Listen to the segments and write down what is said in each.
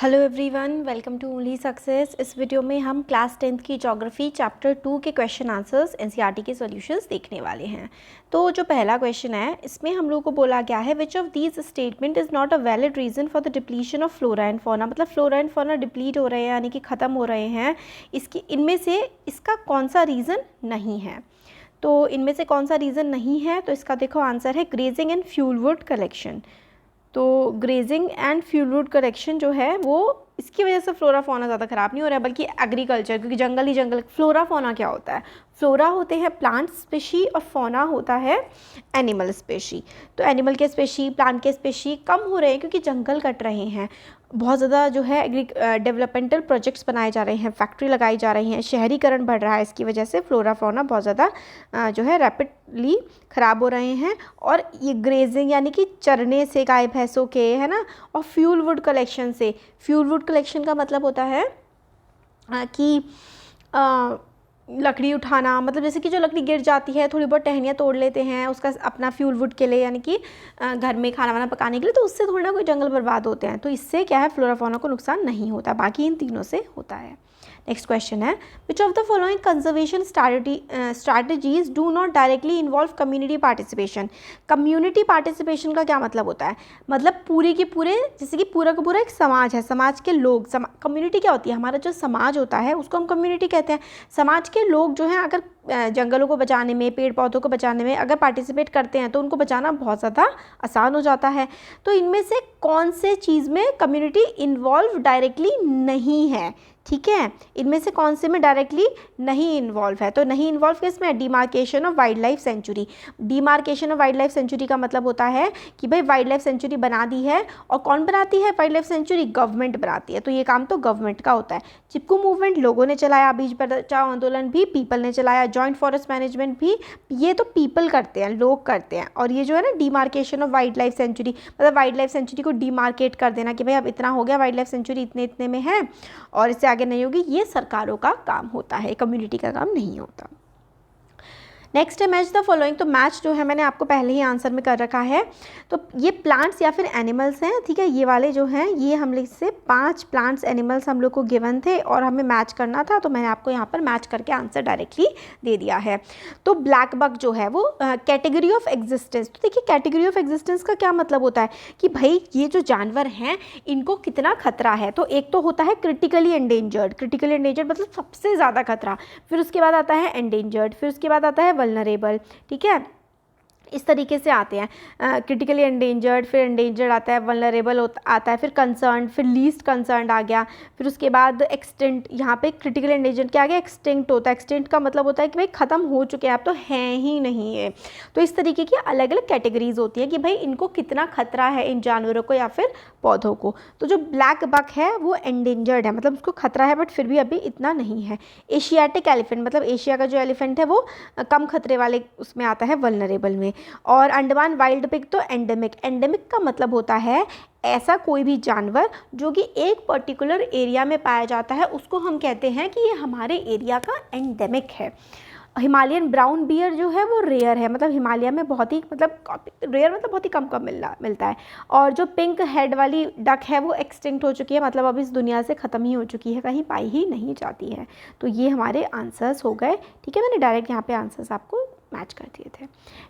Hello everyone, welcome to only success. इस video में हम क्लास 10th की ज्योग्राफी चैप्टर 2 के क्वेश्चन आंसर्स एनसीईआरटी के सॉल्यूशंस देखने वाले हैं। तो जो पहला क्वेश्चन है इसमें हम लोग को बोला गया है which of these statement is not a valid reason for the depletion of flora and fauna. मतलब फ्लोरा एंड फौना डिप्लीट हो रहे हैं यानी कि ख़त्म हो रहे हैं, इनमें से इसका कौन सा रीज़न नहीं है। तो इनमें से कौन सा रीज़न नहीं है, तो इसका देखो आंसर है ग्रेजिंग एंड फ्यूलवुड कलेक्शन। तो ग्रेजिंग एंड फ्यूलवुड कलेक्शन जो है वो इसकी वजह से फ्लोरा फौना ज़्यादा ख़राब नहीं हो रहा है, बल्कि एग्रीकल्चर, क्योंकि जंगल ही जंगल। फ्लोरा फौना क्या होता है? फ्लोरा होते हैं प्लांट स्पेशी और फौना होता है एनिमल स्पेशी। तो एनिमल के स्पेशी, प्लांट के स्पेशी कम हो रहे हैं क्योंकि जंगल कट रहे हैं, बहुत ज़्यादा जो है डेवलपमेंटल प्रोजेक्ट्स बनाए जा रहे हैं, फैक्ट्री लगाई जा रही हैं, शहरीकरण बढ़ रहा है। इसकी वजह से फ्लोरा फौना बहुत ज़्यादा जो है रैपिडली ख़राब हो रहे हैं। और ये ग्रेजिंग यानी कि चरने से गाय भैंसों के, है ना, और फ्यूलवुड कलेक्शन से। फ्यूलवुड कलेक्शन का मतलब होता है कि लकड़ी उठाना, मतलब जैसे कि जो लकड़ी गिर जाती है, थोड़ी बहुत टहनियाँ तोड़ लेते हैं उसका अपना फ्यूलवुड के लिए, यानी कि घर में खाना वाना पकाने के लिए, तो उससे थोड़ा ना कोई जंगल बर्बाद होते हैं। तो इससे क्या है, फ्लोरा फौना को नुकसान नहीं होता, बाकी इन तीनों से होता है। नेक्स्ट क्वेश्चन है which of the following conservation strategies do not directly involve community participation. Community participation का क्या मतलब होता है? मतलब पूरे के पूरे, जैसे कि पूरा का पूरा एक समाज है, समाज के लोग, कम्युनिटी क्या होती है? हमारा जो समाज होता है उसको हम कम्युनिटी कहते हैं। समाज के लोग जो हैं अगर जंगलों को बचाने में, पेड़ पौधों को बचाने में अगर पार्टिसिपेट करते हैं तो उनको बचाना बहुत ज़्यादा आसान हो जाता है। तो इनमें से कौन से चीज़ में कम्युनिटी इन्वॉल्व डायरेक्टली नहीं है? ठीक है, इनमें से कौन से में डायरेक्टली नहीं इन्वॉल्व है? तो नहीं इन्वॉल्व किसमें? Demarcation of wild life sanctuary. Demarcation of wild life sanctuary का मतलब होता है कि भाई वाइल्ड लाइफ सेंचुरी बना दी है, और कौन बनाती है वाइल्ड लाइफ सेंचुरी? गवर्नमेंट बनाती है। तो ये काम तो गवर्नमेंट का होता है। चिपकू मूवमेंट लोगों ने चलाया, बीज बचाओ आंदोलन भी पीपल ने चलाया, जॉइंट फॉरेस्ट मैनेजमेंट भी ये तो पीपल करते हैं, लोग करते हैं। और ये जो है ना demarcation of wild life sanctuary, मतलब वाइल्ड लाइफ सेंचुरी को डिमार्केट कर देना कि भाई अब इतना हो गया, वाइल्ड लाइफ सेंचुरी इतने इतने में है और इससे आगे नहीं होगी, ये सरकारों का काम होता है, कम्युनिटी का काम नहीं होता। नेक्स्ट है मैच द फॉलोइंग। तो मैच जो है मैंने आपको पहले ही आंसर में कर रखा है। तो ये प्लांट्स या फिर एनिमल्स हैं, ठीक है, ये वाले जो हैं ये हम लोग से 5 प्लांट्स एनिमल्स हम लोग को गिवन थे और हमें मैच करना था, तो मैंने आपको यहाँ पर मैच करके आंसर डायरेक्टली दे दिया है। तो ब्लैक बक जो है वो कैटेगरी ऑफ एग्जिस्टेंस। तो देखिए कैटेगरी ऑफ एग्जिस्टेंस का क्या मतलब होता है कि भाई ये जो जानवर हैं इनको कितना खतरा है। तो एक तो होता है क्रिटिकली एंडेंजर्ड। क्रिटिकली एंडेंजर्ड मतलब सबसे ज़्यादा खतरा, फिर उसके बाद आता है एंडेंजर्ड, फिर उसके बाद आता है वल्नरेबल। ठीक है, इस तरीके से आते हैं। क्रिटिकली एंडेंजर्ड, फिर एंडेंजर्ड आता है, वल्नरेबल आता है, फिर कंसर्न, फिर लीस्ट कंसर्न आ गया, फिर उसके बाद एक्सटिंक्ट। यहाँ पे क्रिटिकली एंडेंजर्ड क्या आ गया? एक्सटिंक्ट होता है। एक्सटिंक्ट का मतलब होता है कि भाई ख़त्म हो चुके हैं, अब तो हैं ही नहीं है। तो इस तरीके की अलग अलग कैटेगरीज होती है कि भाई इनको कितना खतरा है, इन जानवरों को या फिर पौधों को। तो जो ब्लैक बक है वो एंडेंजर्ड है, मतलब उसको खतरा है बट फिर भी अभी इतना नहीं है। एशियाटिक एलिफेंट, मतलब एशिया का जो एलिफेंट है वो कम खतरे वाले उसमें आता है, वल्नरेबल में। और अंडमान वाइल्ड पिग तो एंडेमिक। एंडेमिक का मतलब होता है ऐसा कोई भी जानवर जो कि एक पर्टिकुलर एरिया में पाया जाता है, उसको हम कहते हैं कि ये हमारे एरिया का एंडेमिक है। हिमालयन ब्राउन बियर जो है वो रेयर है, मतलब हिमालय में बहुत ही, मतलब रेयर मतलब बहुत ही कम कम मिलता है। और जो पिंक हेड वाली डक है वो एक्सटिंक्ट हो चुकी है, मतलब अब इस दुनिया से ख़त्म ही हो चुकी है, कहीं पाई ही नहीं जाती है। तो ये हमारे आंसर्स हो गए। ठीक है, मैंने डायरेक्ट यहाँ पे आंसर्स आपको मैच कर दिए थे।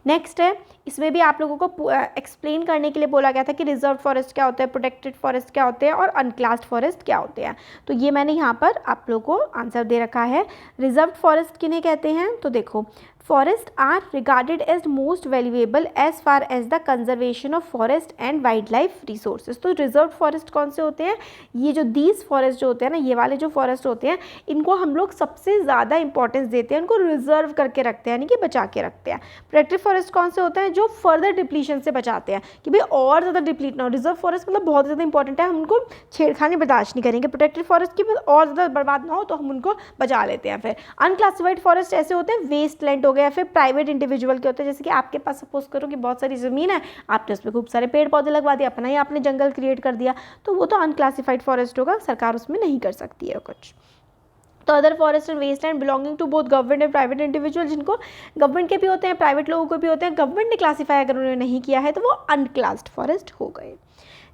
नेक्स्ट है, इसमें भी आप लोगों को एक्सप्लेन करने के लिए बोला गया था कि रिजर्व फॉरेस्ट क्या होता है, प्रोटेक्टेड फॉरेस्ट क्या होते हैं और अनक्लास्ड फॉरेस्ट क्या होते हैं। तो ये मैंने यहाँ पर आप लोगों को आंसर दे रखा है। रिजर्व फॉरेस्ट किन्हें कहते हैं? तो देखो, forest are regarded as most valuable as far as the conservation of forest and wild life resources. तो रिजर्व फॉरेस्ट कौन से होते हैं? ये जो दीज फॉरेस्ट जो होते हैं ना, ये वाले जो फॉरेस्ट होते हैं, इनको हम लोग सबसे ज़्यादा इंपॉर्टेंस देते हैं, उनको रिजर्व करके रखते हैं, यानी कि बचा के रखते हैं। प्रोटेक्टेड फॉरेस्ट कौन से होते हैं? जो फर्दर डिप्लीशन से बचाते हैं कि भाई और ज़्यादा डिप्लीट ना हो। रिजर्व फॉरेस्ट मतलब बहुत ज़्यादा इंपॉर्टेंट है, हम उनको छेड़खानी बर्दाश्त नहीं करेंगे। प्रोटेक्टेड फॉरेस्ट की और ज़्यादा बर्बाद ना हो तो हम उनको बचा लेते हैं। फिर अनक्लासिफाइड फॉरेस्ट ऐसे होते हैं, वेस्ट लैंड हो गया, फिर प्राइवेट इंडिविजुअल के होते हैं, जैसे कि आपके पास सपोज करो कि बहुत सारी ज़मीन है, आपने उसमें खूब सारे पेड़ पौधे लगवा दिया, अपना ही आपने जंगल क्रिएट कर दिया, तो वो तो अनक्लासिफाइड फॉरेस्ट होगा, सरकार उसमें नहीं कर सकती है कुछ। तो other forest and wasteland belonging to both government and private individual, जिनको गवर्नमेंट के भी होते हैं, प्राइवेट लोगों को भी होते हैं, गवर्नमेंट ने क्लासीफाई अगर उन्होंने नहीं किया है तो वो अनक्लास्ड फॉरेस्ट हो गए।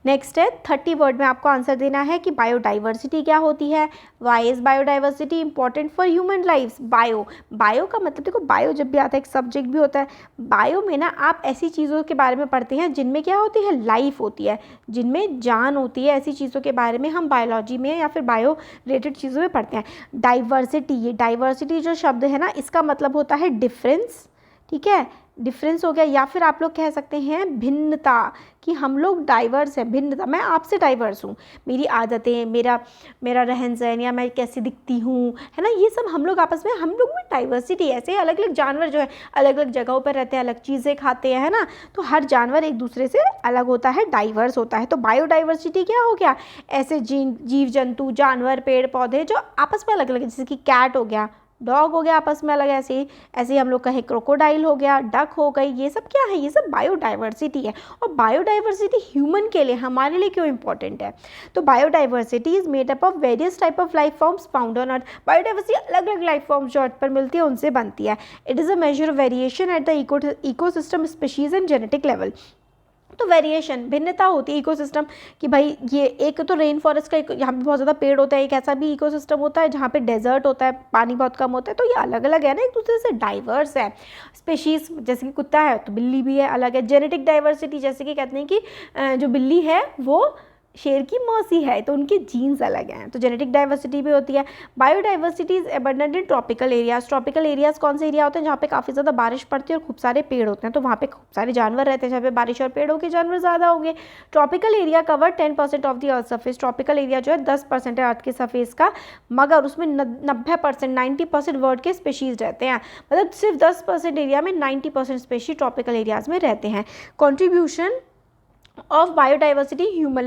नेक्स्ट है 30 वर्ड में आपको आंसर देना है कि बायोडाइवर्सिटी क्या होती है। Why is biodiversity important for human lifes. Bio का मतलब देखो, बायो जब भी आता है एक सब्जेक्ट भी होता है। बायो में ना आप ऐसी चीज़ों के बारे में पढ़ते हैं जिनमें क्या होती है, लाइफ होती है, जिनमें जान होती है। ऐसी चीज़ों के बारे में हम बायोलॉजी में या फिर बायो रिलेटेड चीज़ों में पढ़ते हैं। डाइवर्सिटी, ये डाइवर्सिटी जो शब्द है ना, इसका मतलब होता है डिफरेंस, ठीक है, डिफरेंस हो गया। या फिर आप लोग कह सकते हैं भिन्नता, कि हम लोग डाइवर्स हैं, भिन्नता, मैं आपसे डाइवर्स हूँ, मेरी आदतें, मेरा रहन सहन, या मैं कैसी दिखती हूँ, है ना, ये सब हम लोग आपस में, हम लोग में डाइवर्सिटी। ऐसे ही अलग अलग जानवर जो है अलग अलग जगहों पर रहते हैं, अलग चीज़ें खाते हैं, है ना, तो हर जानवर एक दूसरे से अलग होता है, डाइवर्स होता है। तो बायोडाइवर्सिटी क्या हो गया, ऐसे जीव जंतु, जानवर, पेड़ पौधे जो आपस में अलग अलग, जैसे कि कैट हो गया, डॉग हो गया, आपस में अलग, ऐसे ही हम लोग कहें क्रोकोडाइल हो गया, डक हो गई, ये सब क्या है, ये सब बायोडाइवर्सिटी है। और बायोडाइवर्सिटी ह्यूमन के लिए, हमारे लिए क्यों इंपॉर्टेंट है, तो biodiversity is made up of various type of life forms found on earth. Biodiversity अलग अलग लाइफ फॉर्म्स जो अर्थ पर मिलती है उनसे बनती है। It is a measure of variation at the ecosystem species and genetic level. तो वेरिएशन, भिन्नता होती है इकोसिस्टम की, भाई ये एक तो रेन फॉरेस्ट का, यहाँ पे बहुत ज़्यादा पेड़ होता है, एक ऐसा भी इकोसिस्टम होता है जहाँ पे डेजर्ट होता है, पानी बहुत कम होता है, तो ये अलग अलग है ना, एक दूसरे से डाइवर्स है। स्पेशीज़, जैसे कि कुत्ता है तो बिल्ली भी है, अलग है। जेनेटिक डाइवर्सिटी, जैसे कि कहते हैं कि जो बिल्ली है वो शेर की मौसी है, तो उनके जीन्स अलग हैं, तो जेनेटिक डाइवर्सिटी भी होती है। Biodiversity is abundant in tropical areas. Tropical areas कौन से एरिया होते हैं, जहाँ पे काफ़ी ज़्यादा बारिश पड़ती है और खूब सारे पेड़ होते हैं, तो वहाँ पे खूब सारे जानवर रहते हैं। जहाँ पे बारिश और पेड़ होंगे, जानवर ज़्यादा होंगे। Tropical area cover 10% of the earth surface. Tropical area जो है 10% है अर्थ के सरफेस का, मगर उसमें 90%, 90% वर्ल्ड के स्पेशीज़ रहते हैं। मतलब सिर्फ 10% एरिया में 90% स्पेशीज ट्रॉपिकल एरियाज में रहते हैं। Contribution of biodiversity human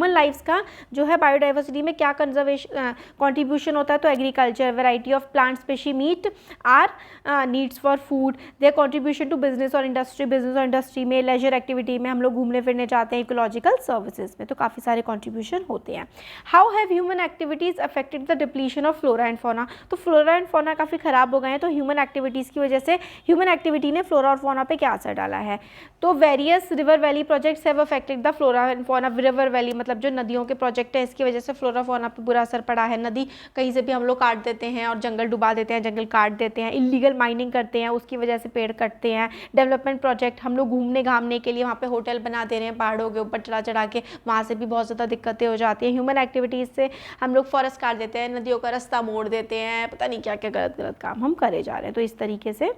lifes का जो है बायोडाइवर्सिटी में क्या कंट्रीब्यूशन होता है, तो agriculture, variety of plant species meet our needs for food, their contribution to business और इंडस्ट्री में, लेजर एक्टिविटी में, हम लोग घूमने फिरने जाते हैं, इकोलॉजिकल सर्विसेज में, तो काफ़ी सारे कंट्रीब्यूशन होते हैं। How have human activities affected the depletion of flora and fauna. तो फ्लोरा एंड फौना काफ़ी ख़राब हो गए हैं, तो ह्यूमन एक्टिविटीज़ की वजह से, ह्यूमन एक्टिविटी ने फ्लोरा और फौना पे क्या असर डाला है, तो various river valley projects have affected the flora and fauna. River valley मतलब जो नदियों के प्रोजेक्ट है, इसकी वजह से फ्लोरा फौना पे बुरा असर पड़ा है। नदी कहीं से भी हम लोग काट देते हैं और जंगल डुबा देते हैं, जंगल काट देते हैं, इलीगल माइनिंग करते हैं, उसकी वजह से पेड़ कटते हैं। डेवलपमेंट प्रोजेक्ट, हम लोग घूमने घामने के लिए वहाँ पे होटल बना दे रहे हैं पहाड़ों के ऊपर चढ़ा चढ़ा के, वहाँ से भी बहुत ज़्यादा दिक्कतें हो जाती हैं। ह्यूमन एक्टिविटीज़ से हम लोग फॉरेस्ट काट देते हैं, नदियों का रास्ता मोड़ देते हैं, पता नहीं क्या क्या गलत गलत काम हम करे जा रहे हैं, तो इस तरीके से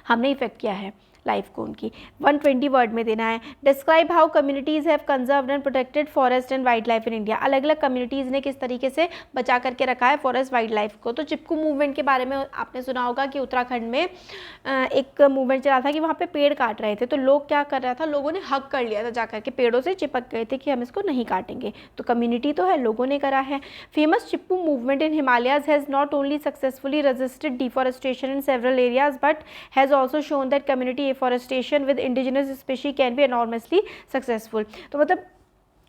हमने इफेक्ट किया है लाइफ को उनकी। 120 वर्ड में देना है। Describe how communities have conserved and protected forest and wild life in India. अलग अलग कम्युनिटीज़ ने किस तरीके से बचा करके रखा है फॉरेस्ट वाइल्ड लाइफ को। तो चिपकू मूवमेंट के बारे में आपने सुना होगा कि उत्तराखंड में एक मूवमेंट चला था कि वहाँ पे पेड़ काट रहे थे, तो लोग क्या कर रहा था, लोगों ने हक कर लिया था, जा करके पेड़ों से चिपक गए थे कि हम इसको नहीं काटेंगे। तो कम्युनिटी तो है, लोगों ने करा है। Famous Chipko movement in Himalayas has not only successfully resisted deforestation in several areas but has also shown that community afforestation with indigenous species can be enormously successful. तो मतलब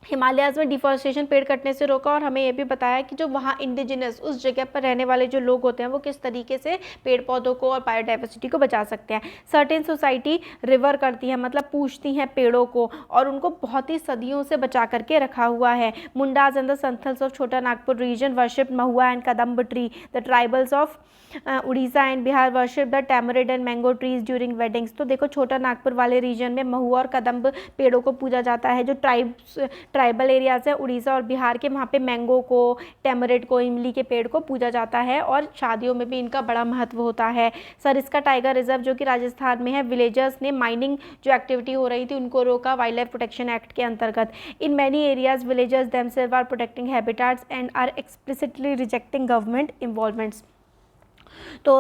हिमालयाज़ में डिफॉरेस्टेशन, पेड़ कटने से रोका, और हमें ये भी बताया कि जो वहाँ इंडिजिनस, उस जगह पर रहने वाले जो लोग होते हैं, वो किस तरीके से पेड़ पौधों को और बायोडाइवर्सिटी को बचा सकते हैं। सर्टेन सोसाइटी रिवर करती है, मतलब पूछती हैं पेड़ों को, और उनको बहुत ही सदियों से बचा करके रखा हुआ है। Mundas and the Santhals of Chota Nagpur region worship mahua and kadamb tree. The tribals of Orissa and Bihar worship the tamarind and mango trees during weddings. तो देखो, छोटा नागपुर वाले रीजन में महुआ और कदम्ब पेड़ों को पूजा जाता है। जो ट्राइबल एरियाज है उड़ीसा और बिहार के, वहाँ पे मैंगो को, टैमरिड को, इमली के पेड़ को पूजा जाता है, और शादियों में भी इनका बड़ा महत्व होता है। सरिस्का टाइगर रिजर्व जो कि राजस्थान में है, विलेजर्स ने माइनिंग जो एक्टिविटी हो रही थी उनको रोका वाइल्ड लाइफ प्रोटेक्शन एक्ट के अंतर्गत। In many areas villagers themselves are protecting habitats and are explicitly rejecting government involvements. तो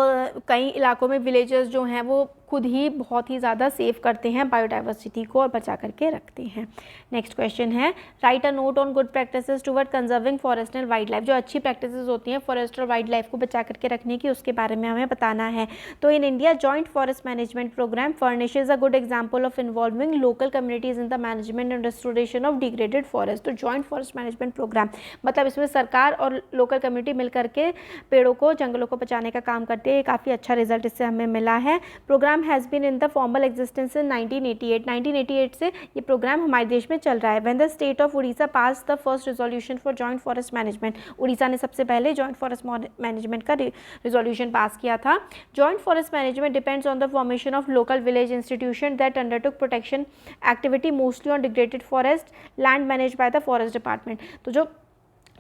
कई इलाकों में विलेजर्स जो हैं वो खुद ही बहुत ही ज़्यादा सेव करते हैं बायोडाइवर्सिटी को और बचा करके रखते हैं। नेक्स्ट क्वेश्चन है, right a note on good practices toward conserving forest and wild life. जो अच्छी प्रैक्टिसेस होती हैं फॉरेस्ट और वाइल्ड लाइफ को बचा करके रखने की, उसके बारे में हमें बताना है। तो in India joint forest management programme furnishes a good example of involving local communities in the management and restoration of degraded forest. तो जॉइंट फॉरेस्ट मैनेजमेंट प्रोग्राम मतलब इसमें सरकार और लोकल कम्युनिटी मिल करके पेड़ों को, जंगलों को बचाने का काम करते हैं। काफ़ी अच्छा रिजल्ट इससे हमें मिला है। Programme programme has been in the formal existence in 1988 से ये प्रोग्राम हमारे देश में चल रहा है। When the state of Orissa pass the first resolution for joint forest management, Orissa ने सबसे पहले जॉइंट फॉरेस्ट मैनेजमेंट का रिजोल्यूशन पास किया था। Joint forest management depends on the formation of local village institution that undertook protection activity mostly on degraded forest land manage by the forest department. तो जो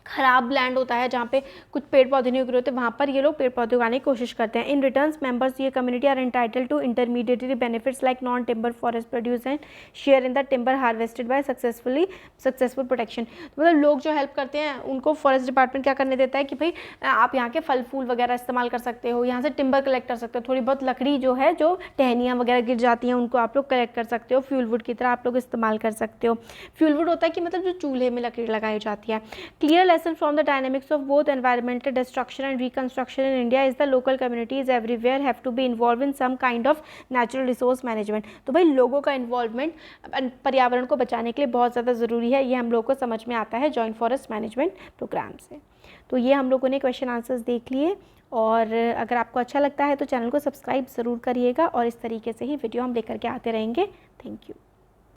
ख़राब land होता है जहाँ पे कुछ पेड़ पौधे नहीं उग रहे होते, वहाँ पर ये लोग पेड़ पौधे उगाने की कोशिश करते हैं। इन रिटर्न्स मेंबर्स ये community are entitled to intermediary benefits like non timber forest produce and share in the timber harvested by successful protection. तो मतलब लोग जो हेल्प करते हैं उनको फॉरेस्ट डिपार्टमेंट क्या करने देता है कि भाई आप यहाँ के फल फूल वगैरह इस्तेमाल कर सकते हो, यहाँ से टिम्बर कलेक्ट कर सकते हो, थोड़ी बहुत लकड़ी जो है जो टहनियाँ वगैरह गिर जाती हैं उनको आप लोग कलेक्ट कर सकते हो, फ्यूल वुड की तरह आप लोग इस्तेमाल कर सकते हो। फ्यूल वुड होता है कि मतलब जो चूल्हे में लकड़ी लगाई जाती है। Clear lesson from the dynamics of both environmental destruction and reconstruction in India is the local communities everywhere have to be involved in some kind of natural resource management। तो भाई लोगों का इन्वॉल्वमेंट पर्यावरण को बचाने के लिए बहुत ज़्यादा ज़रूरी है, ये हम लोग को समझ में आता है जॉइंट फॉरेस्ट मैनेजमेंट प्रोग्राम से। तो ये हम लोगों ने क्वेश्चन आंसर्स देख लिए, और अगर आपको अच्छा लगता है तो चैनल को सब्सक्राइब ज़रूर करिएगा, और इस तरीके से ही वीडियो हम लेकर के आते रहेंगे। Thank you.